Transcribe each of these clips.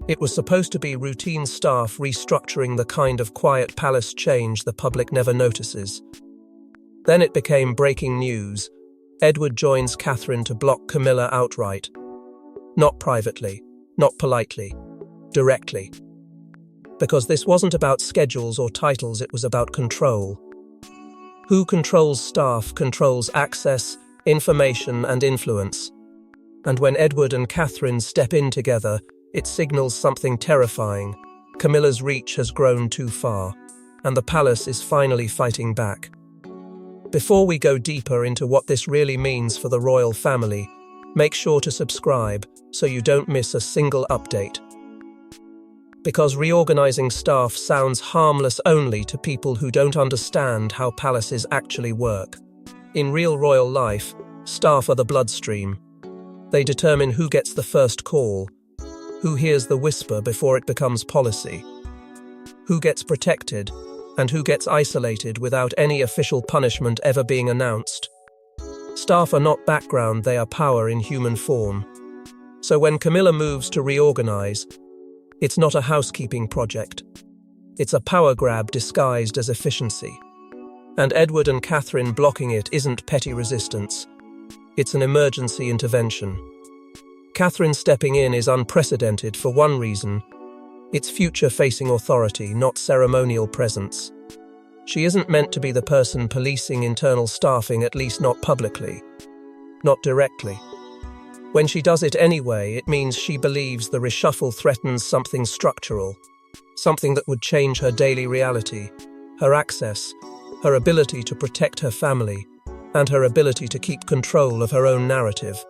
It was supposed to be routine staff restructuring the kind of quiet palace change the public never notices. Then it became breaking news. Edward joins Catherine to block Camilla outright. Not privately, not politely, directly. Because this wasn't about schedules or titles, it was about control. Who controls staff controls access, information, and influence. And when Edward and Catherine step in together, it signals something terrifying. Camilla's reach has grown too far, and the palace is finally fighting back. Before we go deeper into what this really means for the royal family, make sure to subscribe so you don't miss a single update. Because reorganizing staff sounds harmless only to people who don't understand how palaces actually work. In real royal life, staff are the bloodstream. They determine who gets the first call, who hears the whisper before it becomes policy, who gets protected, and who gets isolated without any official punishment ever being announced. Staff are not background, they are power in human form. So when Camilla moves to reorganize, it's not a housekeeping project. It's a power grab disguised as efficiency. And Edward and Catherine blocking it isn't petty resistance. It's an emergency intervention. Catherine stepping in is unprecedented for one reason. It's future-facing authority, not ceremonial presence. She isn't meant to be the person policing internal staffing, at least not publicly. Not directly. When she does it anyway, it means she believes the reshuffle threatens something structural, something that would change her daily reality, her access, her ability to protect her family, and her ability to keep control of her own narrative.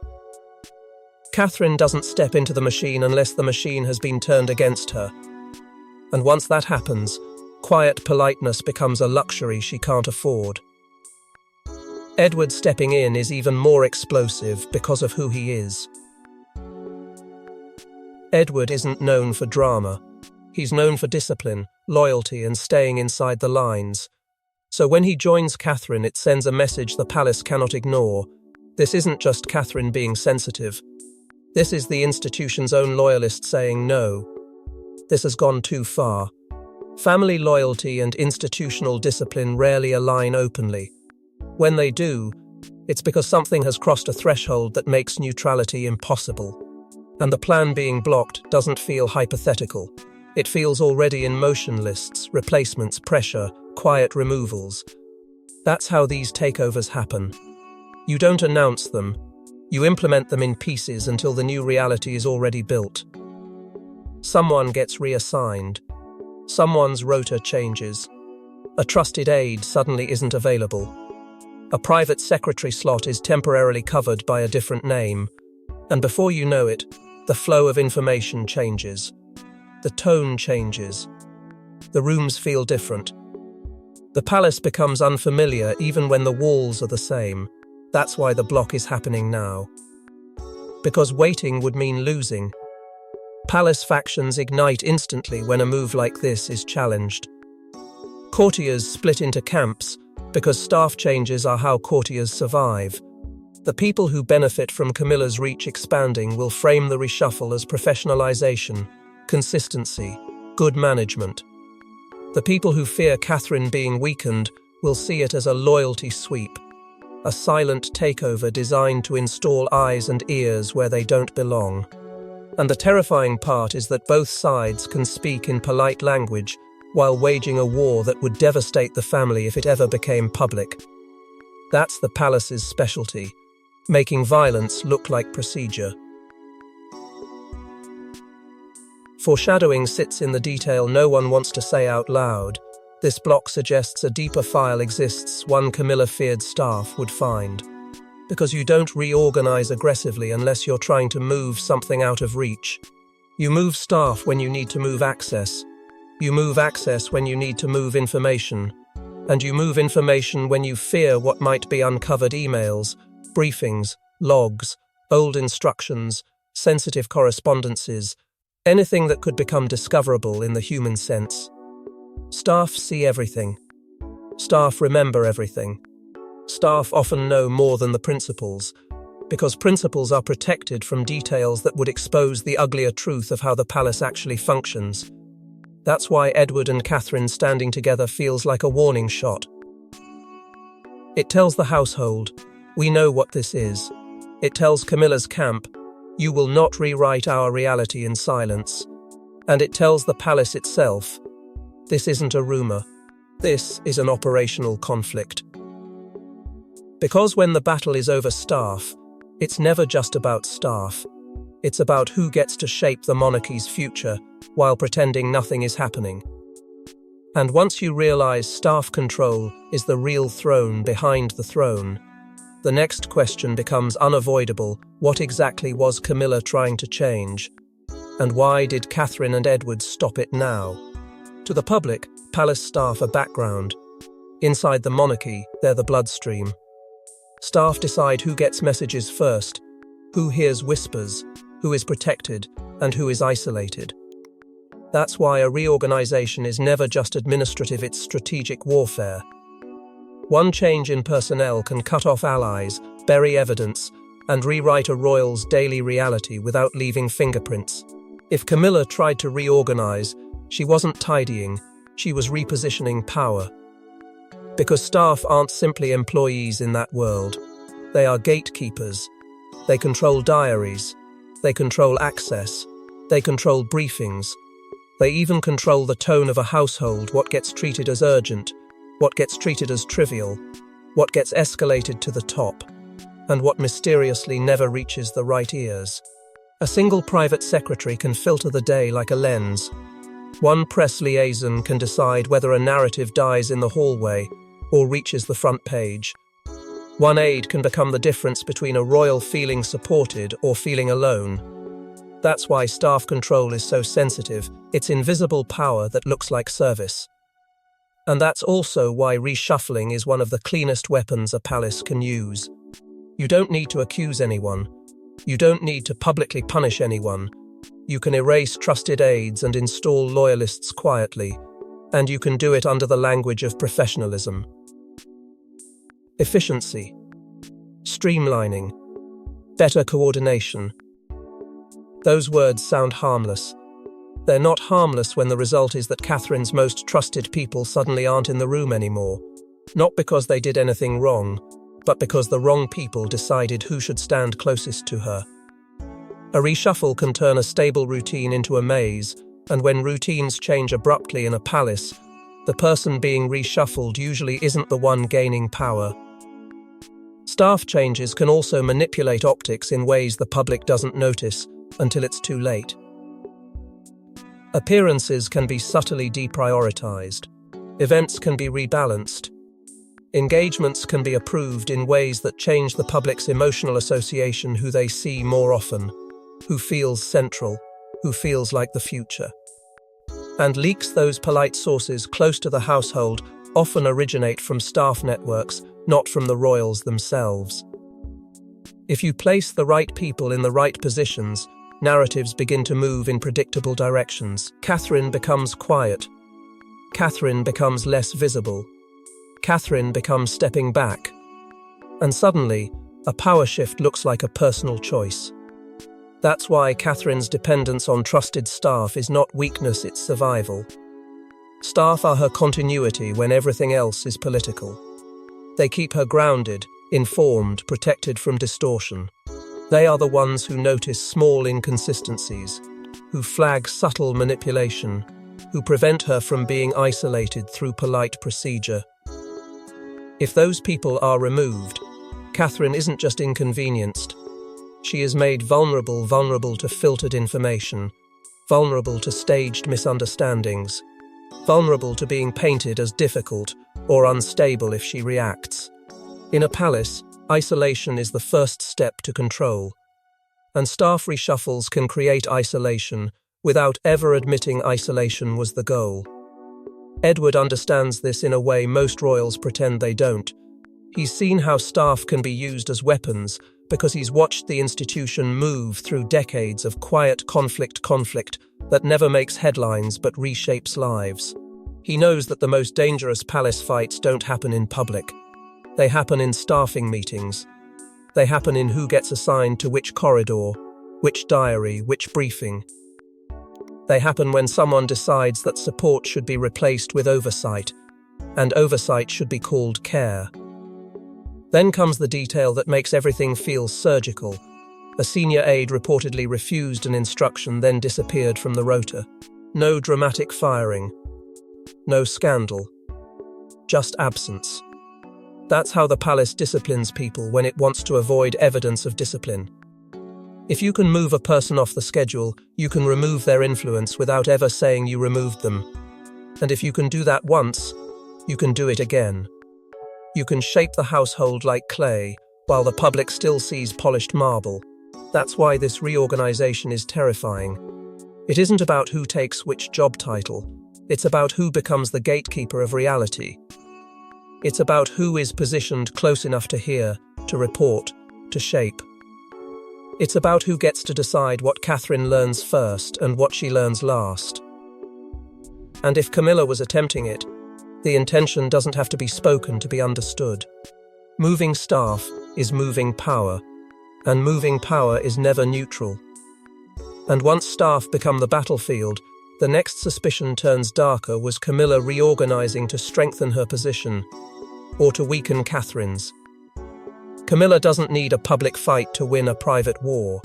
Catherine doesn't step into the machine unless the machine has been turned against her. And once that happens, quiet politeness becomes a luxury she can't afford. Edward stepping in is even more explosive because of who he is. Edward isn't known for drama. He's known for discipline, loyalty, and staying inside the lines. So when he joins Catherine, it sends a message the palace cannot ignore. This isn't just Catherine being sensitive. This is the institution's own loyalist saying no. This has gone too far. Family loyalty and institutional discipline rarely align openly. When they do, it's because something has crossed a threshold that makes neutrality impossible. And the plan being blocked doesn't feel hypothetical. It feels already in motion: lists, replacements, pressure, quiet removals. That's how these takeovers happen. You don't announce them. You implement them in pieces until the new reality is already built. Someone gets reassigned. Someone's rota changes. A trusted aide suddenly isn't available. A private secretary slot is temporarily covered by a different name. And before you know it, the flow of information changes. The tone changes. The rooms feel different. The palace becomes unfamiliar even when the walls are the same. That's why the block is happening now. Because waiting would mean losing. Palace factions ignite instantly when a move like this is challenged. Courtiers split into camps because staff changes are how courtiers survive. The people who benefit from Camilla's reach expanding will frame the reshuffle as professionalization, consistency, good management. The people who fear Catherine being weakened will see it as a loyalty sweep, a silent takeover designed to install eyes and ears where they don't belong. And the terrifying part is that both sides can speak in polite language while waging a war that would devastate the family if it ever became public. That's the palace's specialty, making violence look like procedure. Foreshadowing sits in the detail no one wants to say out loud. This block suggests a deeper file exists, one Camilla feared staff would find. Because you don't reorganize aggressively unless you're trying to move something out of reach. You move staff when you need to move access. You move access when you need to move information. And you move information when you fear what might be uncovered: emails, briefings, logs, old instructions, sensitive correspondences, anything that could become discoverable in the human sense. Staff see everything. Staff remember everything. Staff often know more than the principals. because principles are protected from details that would expose the uglier truth of how the palace actually functions. That's why Edward and Catherine standing together feels like a warning shot. It tells the household, we know what this is. It tells Camilla's camp, you will not rewrite our reality in silence. And it tells the palace itself, this isn't a rumor. This is an operational conflict. Because when the battle is over staff, it's never just about staff. It's about who gets to shape the monarchy's future while pretending nothing is happening. And once you realize staff control is the real throne behind the throne, the next question becomes unavoidable. What exactly was Camilla trying to change? And why did Catherine and Edward stop it now? To the public, palace staff are background. Inside the monarchy, they're the bloodstream. Staff decide who gets messages first, who hears whispers, who is protected, and who is isolated. That's why a reorganization is never just administrative, it's strategic warfare. One change in personnel can cut off allies, bury evidence, and rewrite a royal's daily reality without leaving fingerprints. If Camilla tried to reorganize, she wasn't tidying, she was repositioning power. Because staff aren't simply employees in that world. They are gatekeepers. They control diaries. They control access. They control briefings. They even control the tone of a household, what gets treated as urgent, what gets treated as trivial, what gets escalated to the top, and what mysteriously never reaches the right ears. A single private secretary can filter the day like a lens. One press liaison can decide whether a narrative dies in the hallway or reaches the front page. One aide can become the difference between a royal feeling supported or feeling alone. That's why staff control is so sensitive. It's invisible power that looks like service. And that's also why reshuffling is one of the cleanest weapons a palace can use. You don't need to accuse anyone. You don't need to publicly punish anyone. You can erase trusted aides and install loyalists quietly. And you can do it under the language of professionalism. Efficiency, streamlining, better coordination. Those words sound harmless. They're not harmless when the result is that Catherine's most trusted people suddenly aren't in the room anymore. Not because they did anything wrong, but because the wrong people decided who should stand closest to her. A reshuffle can turn a stable routine into a maze, and when routines change abruptly in a palace, the person being reshuffled usually isn't the one gaining power. Staff changes can also manipulate optics in ways the public doesn't notice until it's too late. Appearances can be subtly deprioritized. Events can be rebalanced. Engagements can be approved in ways that change the public's emotional association, who they see more often, who feels central, who feels like the future. And leaks, those polite sources close to the household, often originate from staff networks, not from the royals themselves. If you place the right people in the right positions, narratives begin to move in predictable directions. Catherine becomes quiet. Catherine becomes less visible. Catherine becomes stepping back. And suddenly, a power shift looks like a personal choice. That's why Catherine's dependence on trusted staff is not weakness, it's survival. Staff are her continuity when everything else is political. They keep her grounded, informed, protected from distortion. They are the ones who notice small inconsistencies, who flag subtle manipulation, who prevent her from being isolated through polite procedure. If those people are removed, Catherine isn't just inconvenienced. She is made vulnerable to filtered information, vulnerable to staged misunderstandings, vulnerable to being painted as difficult or unstable if she reacts. In a palace, isolation is the first step to control, and staff reshuffles can create isolation without ever admitting isolation was the goal. Edward understands this in a way most royals pretend they don't. He's seen how staff can be used as weapons because he's watched the institution move through decades of quiet conflict that never makes headlines but reshapes lives. He knows that the most dangerous palace fights don't happen in public. They happen in staffing meetings. They happen in who gets assigned to which corridor, which diary, which briefing. They happen when someone decides that support should be replaced with oversight, and oversight should be called care. Then comes the detail that makes everything feel surgical. A senior aide reportedly refused an instruction, then disappeared from the rota. No dramatic firing. No scandal. Just absence. That's how the palace disciplines people when it wants to avoid evidence of discipline. If you can move a person off the schedule, you can remove their influence without ever saying you removed them. And if you can do that once, you can do it again. You can shape the household like clay, while the public still sees polished marble. That's why this reorganization is terrifying. It isn't about who takes which job title. It's about who becomes the gatekeeper of reality. It's about who is positioned close enough to hear, to report, to shape. It's about who gets to decide what Catherine learns first and what she learns last. And if Camilla was attempting it, the intention doesn't have to be spoken to be understood. Moving staff is moving power, and moving power is never neutral. And once staff become the battlefield, the next suspicion turns darker. Was Camilla reorganizing to strengthen her position, or to weaken Catherine's? Camilla doesn't need a public fight to win a private war.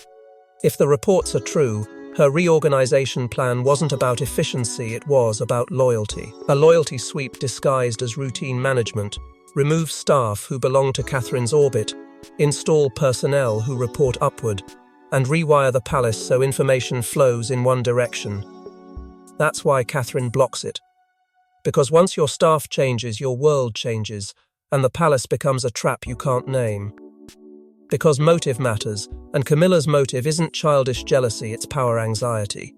If the reports are true, her reorganization plan wasn't about efficiency, it was about loyalty. A loyalty sweep disguised as routine management. Remove staff who belong to Catherine's orbit, install personnel who report upward, and rewire the palace so information flows in one direction. That's why Catherine blocks it. Because once your staff changes, your world changes, and the palace becomes a trap you can't name. Because motive matters, and Camilla's motive isn't childish jealousy, it's power anxiety.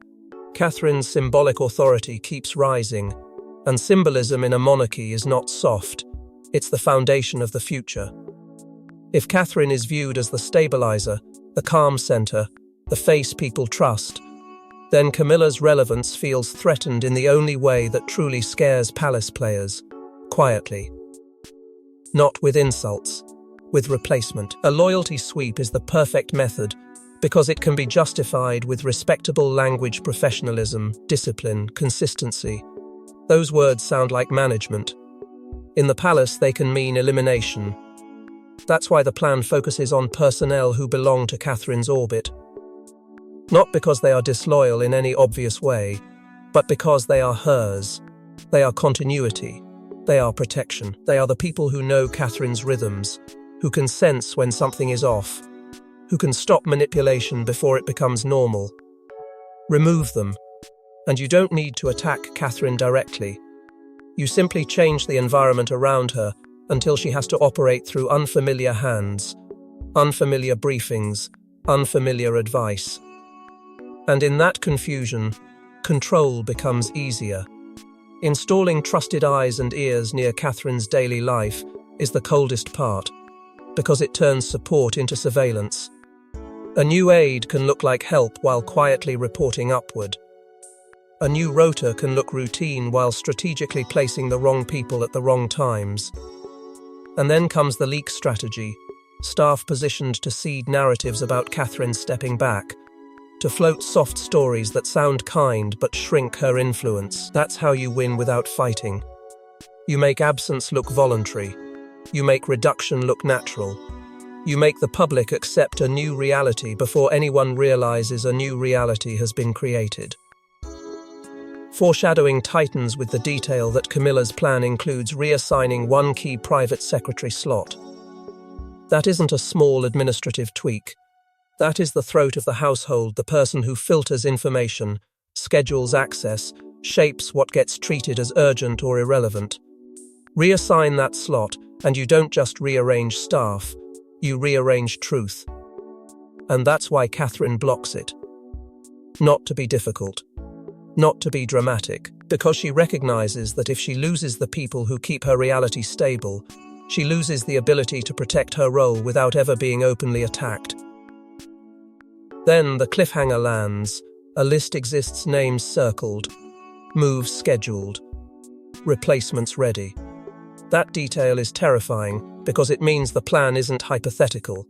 Catherine's symbolic authority keeps rising, and symbolism in a monarchy is not soft, it's the foundation of the future. If Catherine is viewed as the stabilizer, the calm center, the face people trust, then Camilla's relevance feels threatened in the only way that truly scares palace players, quietly. Not with insults, with replacement. A loyalty sweep is the perfect method because it can be justified with respectable language, professionalism, discipline, consistency. Those words sound like management. In the palace, they can mean elimination. That's why the plan focuses on personnel who belong to Catherine's orbit. Not because they are disloyal in any obvious way, but because they are hers. They are continuity. They are protection. They are the people who know Catherine's rhythms, who can sense when something is off, who can stop manipulation before it becomes normal. Remove them, and you don't need to attack Catherine directly. You simply change the environment around her until she has to operate through unfamiliar hands, unfamiliar briefings, unfamiliar advice. And in that confusion, control becomes easier. Installing trusted eyes and ears near Catherine's daily life is the coldest part, because it turns support into surveillance. A new aide can look like help while quietly reporting upward. A new rota can look routine while strategically placing the wrong people at the wrong times. And then comes the leak strategy, staff positioned to seed narratives about Catherine stepping back, to float soft stories that sound kind but shrink her influence. That's how you win without fighting. You make absence look voluntary. You make reduction look natural. You make the public accept a new reality before anyone realizes a new reality has been created. Foreshadowing tightens with the detail that Camilla's plan includes reassigning one key private secretary slot. That isn't a small administrative tweak. That is the throat of the household, the person who filters information, schedules access, shapes what gets treated as urgent or irrelevant. Reassign that slot, and you don't just rearrange staff, you rearrange truth. And that's why Catherine blocks it. Not to be difficult. Not to be dramatic, because she recognizes that if she loses the people who keep her reality stable, she loses the ability to protect her role without ever being openly attacked. Then the cliffhanger lands, a list exists, names circled, moves scheduled, replacements ready. That detail is terrifying because it means the plan isn't hypothetical.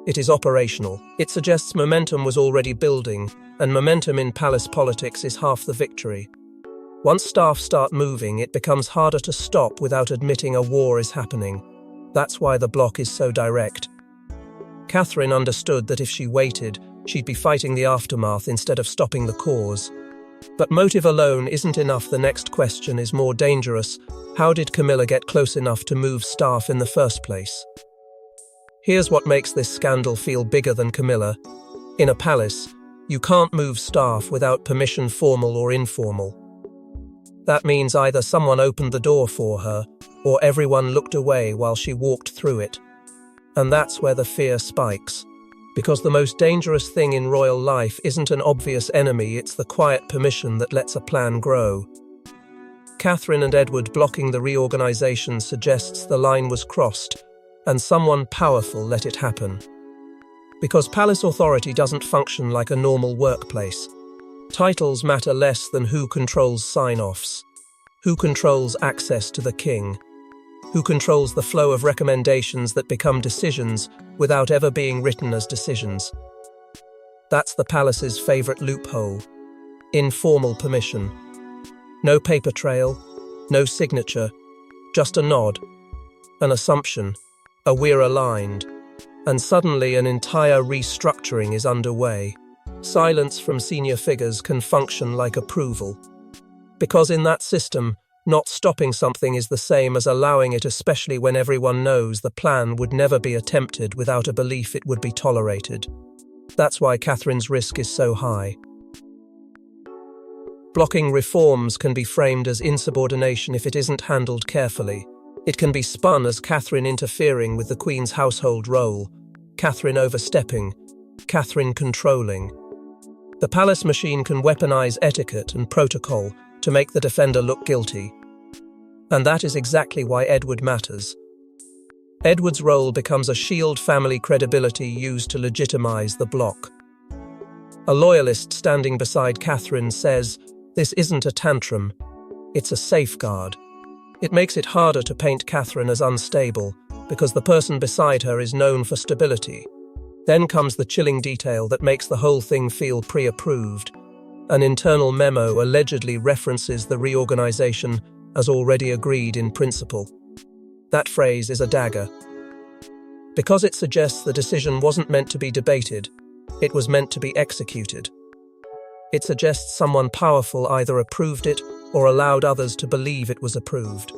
It is operational. It suggests momentum was already building, and momentum in palace politics is half the victory. Once staff start moving, it becomes harder to stop without admitting a war is happening. That's why the block is so direct. Catherine understood that if she waited, she'd be fighting the aftermath instead of stopping the cause. But motive alone isn't enough. The next question is more dangerous. How did Camilla get close enough to move staff in the first place? Here's what makes this scandal feel bigger than Camilla. In a palace, you can't move staff without permission, formal or informal. That means either someone opened the door for her, or everyone looked away while she walked through it. And that's where the fear spikes. Because the most dangerous thing in royal life isn't an obvious enemy, it's the quiet permission that lets a plan grow. Catherine and Edward blocking the reorganization suggests the line was crossed, and someone powerful let it happen. Because palace authority doesn't function like a normal workplace. Titles matter less than who controls sign-offs, who controls access to the king, who controls the flow of recommendations that become decisions without ever being written as decisions. That's the palace's favorite loophole: informal permission. No paper trail, no signature, just a nod, an assumption, a "we're aligned," and suddenly an entire restructuring is underway. Silence from senior figures can function like approval. Because in that system, not stopping something is the same as allowing it, especially when everyone knows the plan would never be attempted without a belief it would be tolerated. That's why Catherine's risk is so high. Blocking reforms can be framed as insubordination if it isn't handled carefully. It can be spun as Catherine interfering with the Queen's household role, Catherine overstepping, Catherine controlling. The palace machine can weaponize etiquette and protocol to make the defender look guilty. And that is exactly why Edward matters. Edward's role becomes a shield, family credibility used to legitimize the block. A loyalist standing beside Catherine says, "This isn't a tantrum, it's a safeguard." It makes it harder to paint Catherine as unstable, because the person beside her is known for stability. Then comes the chilling detail that makes the whole thing feel pre-approved. An internal memo allegedly references the reorganization as already agreed in principle. That phrase is a dagger. Because it suggests the decision wasn't meant to be debated, it was meant to be executed. It suggests someone powerful either approved it or allowed others to believe it was approved.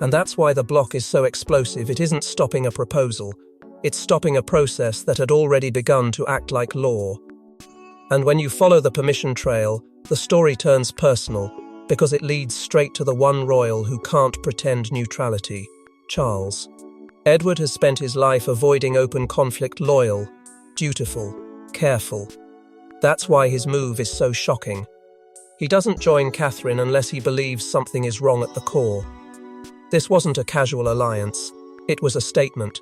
And that's why the block is so explosive. It isn't stopping a proposal, it's stopping a process that had already begun to act like law. And when you follow the permission trail, the story turns personal, because it leads straight to the one royal who can't pretend neutrality, Charles. Edward has spent his life avoiding open conflict, loyal, dutiful, careful. That's why his move is so shocking. He doesn't join Catherine unless he believes something is wrong at the core. This wasn't a casual alliance, it was a statement.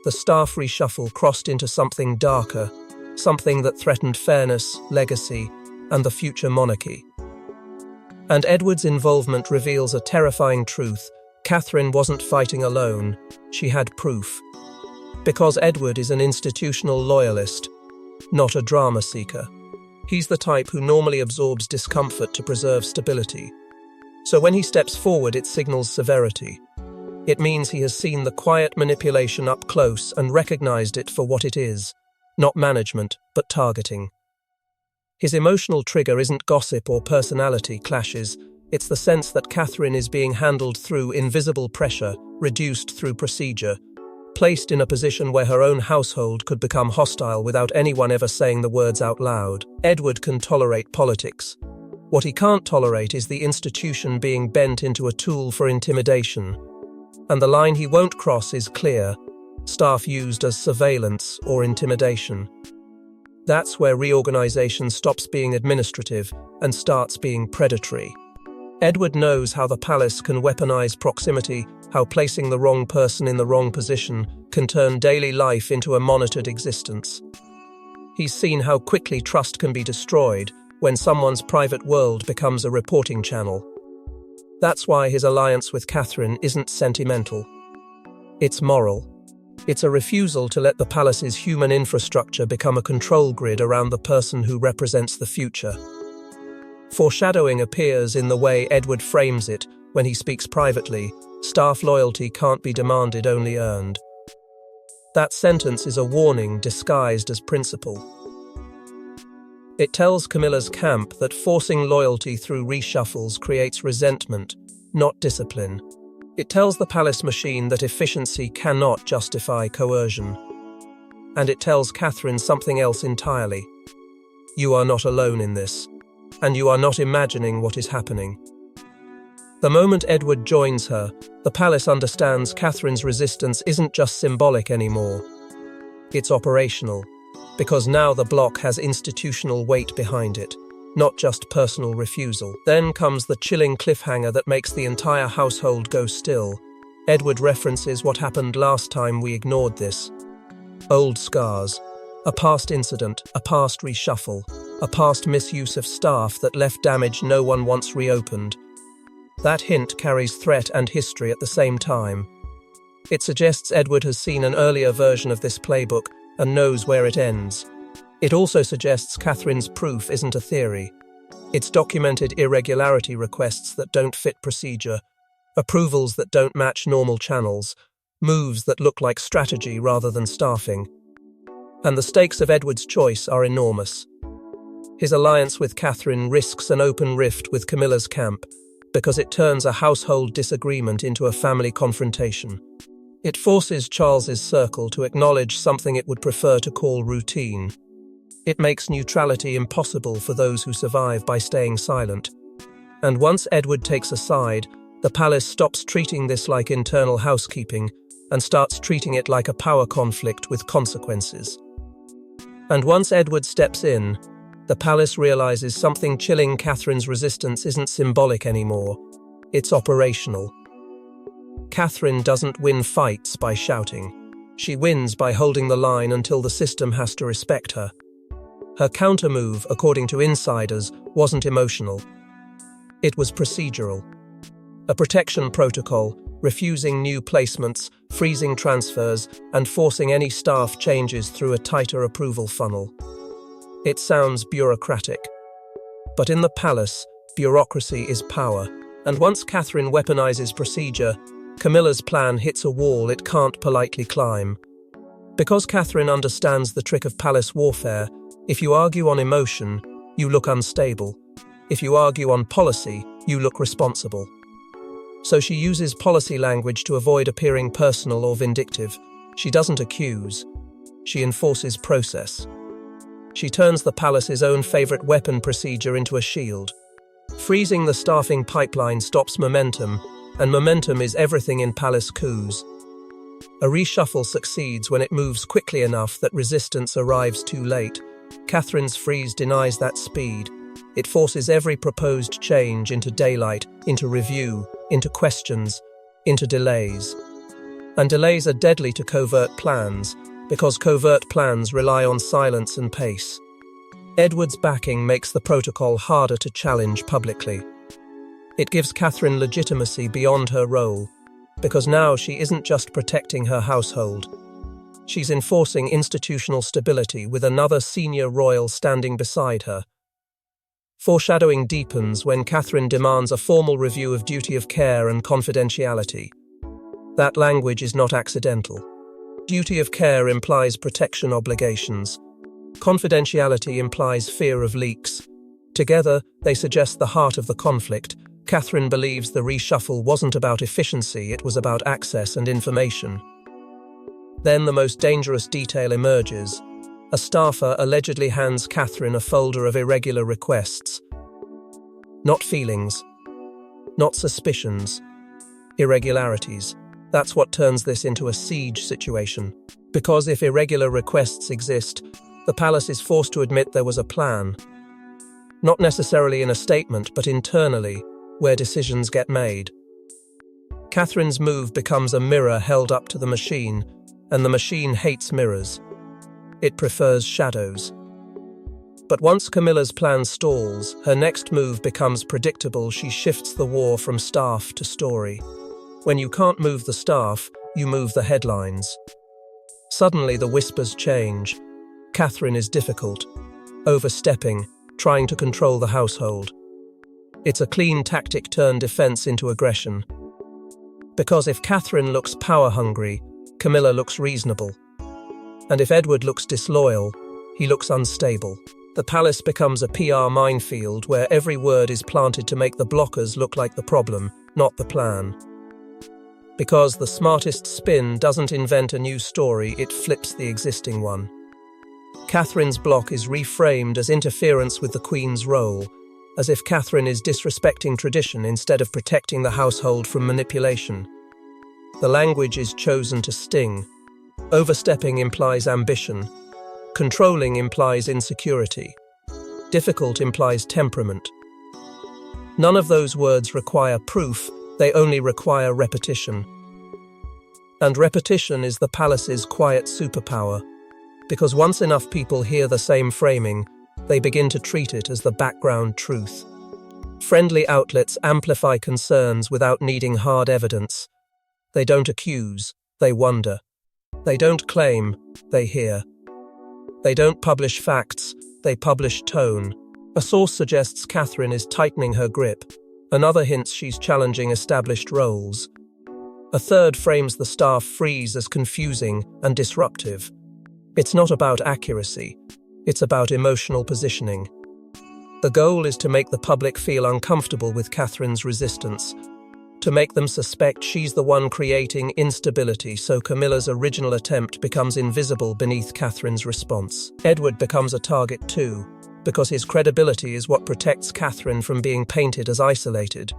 The staff reshuffle crossed into something darker, something that threatened fairness, legacy, and the future monarchy. And Edward's involvement reveals a terrifying truth. Catherine wasn't fighting alone, she had proof. Because Edward is an institutional loyalist, not a drama seeker. He's the type who normally absorbs discomfort to preserve stability. So when he steps forward, it signals severity. It means he has seen the quiet manipulation up close and recognized it for what it is, not management, but targeting. His emotional trigger isn't gossip or personality clashes, it's the sense that Catherine is being handled through invisible pressure, reduced through procedure, placed in a position where her own household could become hostile without anyone ever saying the words out loud. Edward can tolerate politics. What he can't tolerate is the institution being bent into a tool for intimidation. And the line he won't cross is clear: staff used as surveillance or intimidation. That's where reorganization stops being administrative and starts being predatory. Edward knows how the palace can weaponize proximity, how placing the wrong person in the wrong position can turn daily life into a monitored existence. He's seen how quickly trust can be destroyed when someone's private world becomes a reporting channel. That's why his alliance with Catherine isn't sentimental. It's moral. It's a refusal to let the palace's human infrastructure become a control grid around the person who represents the future. Foreshadowing appears in the way Edward frames it when he speaks privately: staff loyalty can't be demanded, only earned. That sentence is a warning disguised as principle. It tells Camilla's camp that forcing loyalty through reshuffles creates resentment, not discipline. It tells the palace machine that efficiency cannot justify coercion. And it tells Catherine something else entirely. You are not alone in this, and you are not imagining what is happening. The moment Edward joins her, the palace understands Catherine's resistance isn't just symbolic anymore. It's operational, because now the block has institutional weight behind it, not just personal refusal. Then comes the chilling cliffhanger that makes the entire household go still. Edward references what happened last time we ignored this. Old scars, a past incident, a past reshuffle, a past misuse of staff that left damage no one wants reopened. That hint carries threat and history at the same time. It suggests Edward has seen an earlier version of this playbook and knows where it ends. It also suggests Catherine's proof isn't a theory. It's documented irregularity requests that don't fit procedure, approvals that don't match normal channels, moves that look like strategy rather than staffing. And the stakes of Edward's choice are enormous. His alliance with Catherine risks an open rift with Camilla's camp, because it turns a household disagreement into a family confrontation. It forces Charles's circle to acknowledge something it would prefer to call routine. It makes neutrality impossible for those who survive by staying silent. And once Edward takes a side, the palace stops treating this like internal housekeeping and starts treating it like a power conflict with consequences. And once Edward steps in, the palace realizes something chilling: Catherine's resistance isn't symbolic anymore. It's operational. Catherine doesn't win fights by shouting. She wins by holding the line until the system has to respect her. Her countermove, according to insiders, wasn't emotional. It was procedural. A protection protocol, refusing new placements, freezing transfers, and forcing any staff changes through a tighter approval funnel. It sounds bureaucratic. But in the palace, bureaucracy is power. And once Catherine weaponizes procedure, Camilla's plan hits a wall it can't politely climb. Because Catherine understands the trick of palace warfare, if you argue on emotion, you look unstable. If you argue on policy, you look responsible. So she uses policy language to avoid appearing personal or vindictive. She doesn't accuse. She enforces process. She turns the palace's own favorite weapon, procedure, into a shield. Freezing the staffing pipeline stops momentum, and momentum is everything in palace coups. A reshuffle succeeds when it moves quickly enough that resistance arrives too late. Catherine's freeze denies that speed. It forces every proposed change into daylight, into review, into questions, into delays. And delays are deadly to covert plans, because covert plans rely on silence and pace. Edward's backing makes the protocol harder to challenge publicly. It gives Catherine legitimacy beyond her role, because now she isn't just protecting her household. She's enforcing institutional stability with another senior royal standing beside her. Foreshadowing deepens when Catherine demands a formal review of duty of care and confidentiality. That language is not accidental. Duty of care implies protection obligations. Confidentiality implies fear of leaks. Together, they suggest the heart of the conflict. Catherine believes the reshuffle wasn't about efficiency, it was about access and information. Then the most dangerous detail emerges. A staffer allegedly hands Catherine a folder of irregular requests. Not feelings, not suspicions, irregularities. That's what turns this into a siege situation. Because if irregular requests exist, the palace is forced to admit there was a plan. Not necessarily in a statement, but internally, where decisions get made. Catherine's move becomes a mirror held up to the machine, and the machine hates mirrors. It prefers shadows. But once Camilla's plan stalls, her next move becomes predictable. She shifts the war from staff to story. When you can't move the staff, you move the headlines. Suddenly the whispers change. Catherine is difficult, overstepping, trying to control the household. It's a clean tactic turned defense into aggression. Because if Catherine looks power-hungry, Camilla looks reasonable. And if Edward looks disloyal, he looks unstable. The palace becomes a PR minefield where every word is planted to make the blockers look like the problem, not the plan. Because the smartest spin doesn't invent a new story, it flips the existing one. Catherine's block is reframed as interference with the Queen's role, as if Catherine is disrespecting tradition instead of protecting the household from manipulation. The language is chosen to sting. Overstepping implies ambition. Controlling implies insecurity. Difficult implies temperament. None of those words require proof, they only require repetition. And repetition is the palace's quiet superpower, because once enough people hear the same framing, they begin to treat it as the background truth. Friendly outlets amplify concerns without needing hard evidence. They don't accuse, they wonder. They don't claim, they hear. They don't publish facts, they publish tone. A source suggests Catherine is tightening her grip. Another hints she's challenging established roles. A third frames the staff freeze as confusing and disruptive. It's not about accuracy, it's about emotional positioning. The goal is to make the public feel uncomfortable with Catherine's resistance, to make them suspect she's the one creating instability so Camilla's original attempt becomes invisible beneath Catherine's response. Edward becomes a target too, because his credibility is what protects Catherine from being painted as isolated.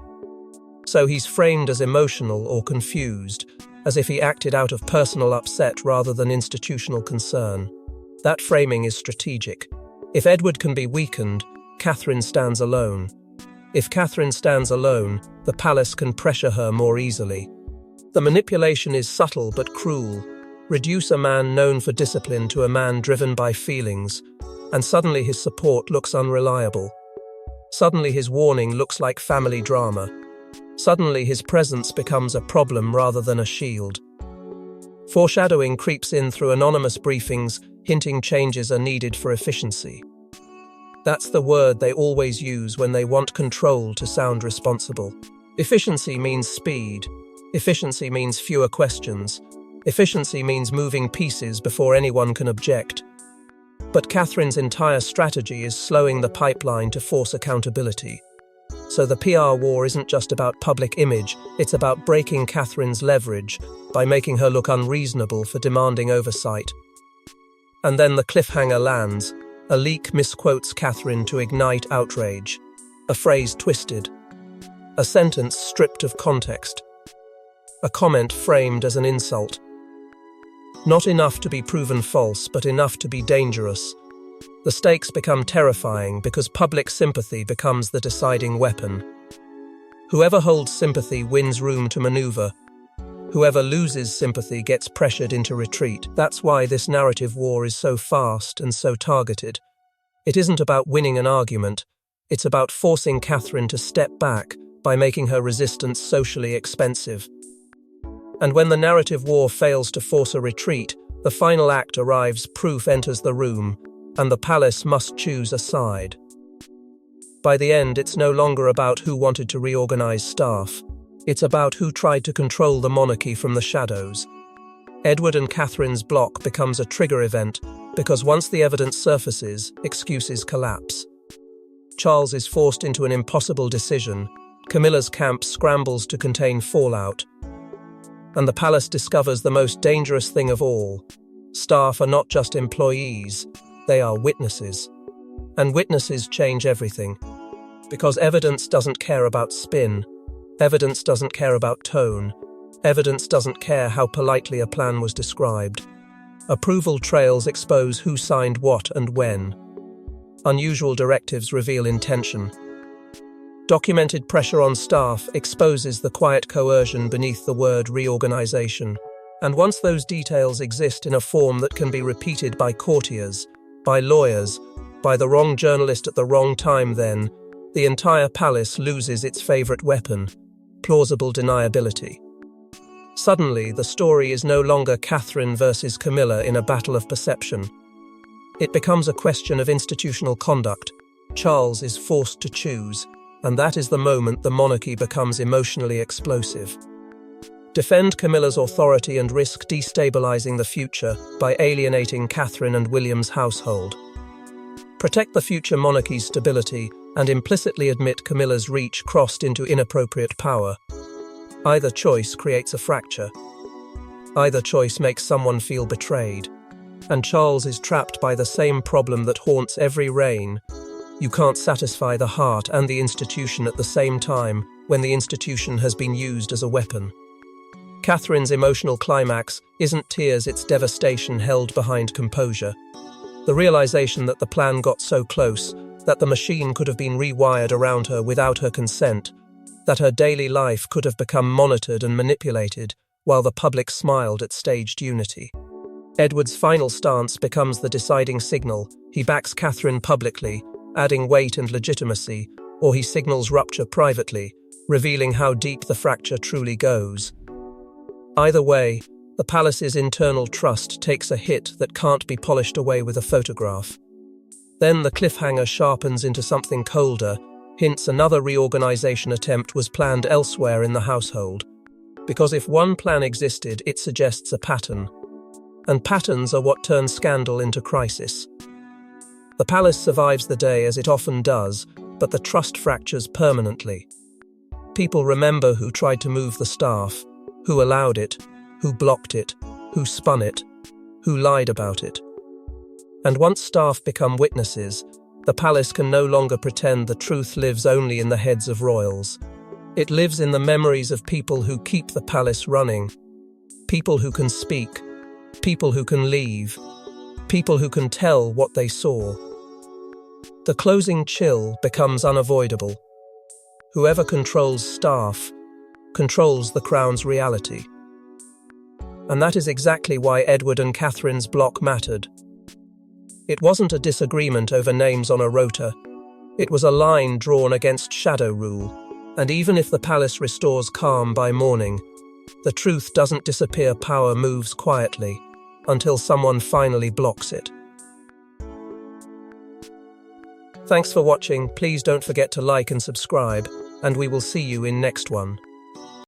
So he's framed as emotional or confused, as if he acted out of personal upset rather than institutional concern. That framing is strategic. If Edward can be weakened, Catherine stands alone. If Catherine stands alone, the palace can pressure her more easily. The manipulation is subtle but cruel. Reduce a man known for discipline to a man driven by feelings, and suddenly his support looks unreliable. Suddenly his warning looks like family drama. Suddenly his presence becomes a problem rather than a shield. Foreshadowing creeps in through anonymous briefings, hinting changes are needed for efficiency. That's the word they always use when they want control to sound responsible. Efficiency means speed. Efficiency means fewer questions. Efficiency means moving pieces before anyone can object. But Catherine's entire strategy is slowing the pipeline to force accountability. So the PR war isn't just about public image, it's about breaking Catherine's leverage by making her look unreasonable for demanding oversight. And then the cliffhanger lands. A leak misquotes Catherine to ignite outrage. A phrase twisted. A sentence stripped of context. A comment framed as an insult. Not enough to be proven false, but enough to be dangerous. The stakes become terrifying because public sympathy becomes the deciding weapon. Whoever holds sympathy wins room to maneuver. Whoever loses sympathy gets pressured into retreat. That's why this narrative war is so fast and so targeted. It isn't about winning an argument. It's about forcing Catherine to step back by making her resistance socially expensive. And when the narrative war fails to force a retreat, the final act arrives, proof enters the room, and the palace must choose a side. By the end, it's no longer about who wanted to reorganize staff. It's about who tried to control the monarchy from the shadows. Edward and Catherine's block becomes a trigger event because once the evidence surfaces, excuses collapse. Charles is forced into an impossible decision. Camilla's camp scrambles to contain fallout. And the palace discovers the most dangerous thing of all. Staff are not just employees. They are witnesses. And witnesses change everything. Because evidence doesn't care about spin. Evidence doesn't care about tone. Evidence doesn't care how politely a plan was described. Approval trails expose who signed what and when. Unusual directives reveal intention. Documented pressure on staff exposes the quiet coercion beneath the word reorganization. And once those details exist in a form that can be repeated by courtiers, by lawyers, by the wrong journalist at the wrong time, then the entire palace loses its favorite weapon, plausible deniability. Suddenly, the story is no longer Catherine versus Camilla in a battle of perception. It becomes a question of institutional conduct. Charles is forced to choose, and that is the moment the monarchy becomes emotionally explosive. Defend Camilla's authority and risk destabilizing the future by alienating Catherine and William's household. Protect the future monarchy's stability and implicitly admit Camilla's reach crossed into inappropriate power. Either choice creates a fracture. Either choice makes someone feel betrayed. And Charles is trapped by the same problem that haunts every reign. You can't satisfy the heart and the institution at the same time when the institution has been used as a weapon. Catherine's emotional climax isn't tears, it's devastation held behind composure. The realization that the plan got so close, that the machine could have been rewired around her without her consent, that her daily life could have become monitored and manipulated while the public smiled at staged unity. Edward's final stance becomes the deciding signal. He backs Catherine publicly, adding weight and legitimacy, or he signals rupture privately, revealing how deep the fracture truly goes. Either way, the palace's internal trust takes a hit that can't be polished away with a photograph. Then the cliffhanger sharpens into something colder, hints another reorganization attempt was planned elsewhere in the household. Because if one plan existed, it suggests a pattern. And patterns are what turn scandal into crisis. The palace survives the day as it often does, but the trust fractures permanently. People remember who tried to move the staff, who allowed it, who blocked it, who spun it, who lied about it. And once staff become witnesses, the palace can no longer pretend the truth lives only in the heads of royals. It lives in the memories of people who keep the palace running, people who can speak, people who can leave, people who can tell what they saw. The closing chill becomes unavoidable. Whoever controls staff controls the crown's reality. And that is exactly why Edward and Catherine's block mattered. It wasn't a disagreement over names on a rota. It was a line drawn against shadow rule. And even if the palace restores calm by morning, the truth doesn't disappear, power moves quietly until someone finally blocks it. Thanks for watching. Please don't forget to like and subscribe, and we will see you in next one.